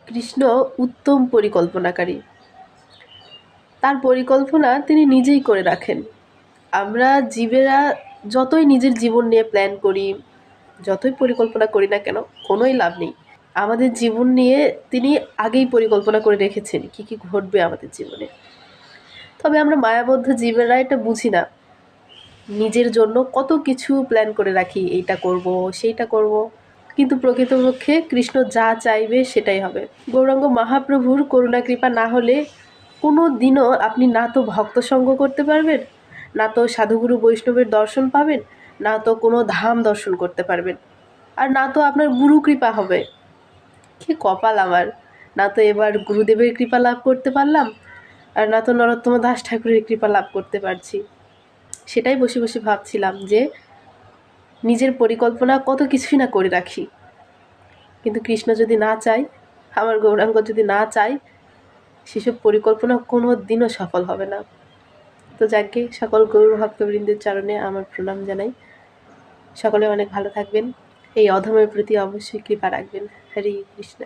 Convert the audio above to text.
কৃষ্ণ উত্তম পরিকল্পনাকারী। তার পরিকল্পনা তিনি নিজেই করে রাখেন। আমরা জীবেরা যতই নিজের জীবন নিয়ে প্ল্যান করি, যতই পরিকল্পনা করি না কেন, কোনোই লাভ নেই। আমাদের জীবন নিয়ে তিনি আগেই পরিকল্পনা করে রেখেছেন কী কী ঘটবে আমাদের জীবনে। তবে আমরা মায়াবদ্ধ জীবেরা এটা বুঝি না। নিজের জন্য কত কিছু প্ল্যান করে রাখি, এইটা করব, সেইটা করব, কিন্তু প্রকৃতপক্ষে কৃষ্ণ যা চাইবে সেটাই হবে। গৌরাঙ্গ মহাপ্রভুর করুণা কৃপা না হলে কোনো দিনও আপনি না তো ভক্ত সঙ্গ করতে পারবেন, না তো সাধুগুরু বৈষ্ণবের দর্শন পাবেন, না তো কোনো ধাম দর্শন করতে পারবেন, আর না তো আপনার গুরু কৃপা হবে। কি কপাল আমার! না তো এবার গুরুদেবের কৃপা লাভ করতে পারলাম, আর না তো নরোত্তম দাস ঠাকুরের কৃপা লাভ করতে পারছি। সেটাই বসে বসে ভাবছিলাম যে নিজের পরিকল্পনা কত কিছুই না করে রাখি, কিন্তু কৃষ্ণ যদি না চায়, আমার গৌরাঙ্গ যদি না চায়, সেসব পরিকল্পনা কোনো দিনও সফল হবে না। তো যাকে সকল গৌর ভক্তবৃন্দের চরণে আমার প্রণাম জানাই। সকলে অনেক ভালো থাকবেন। এই অধমের প্রতি অবশ্যই কৃপা রাখবেন। হরে কৃষ্ণ।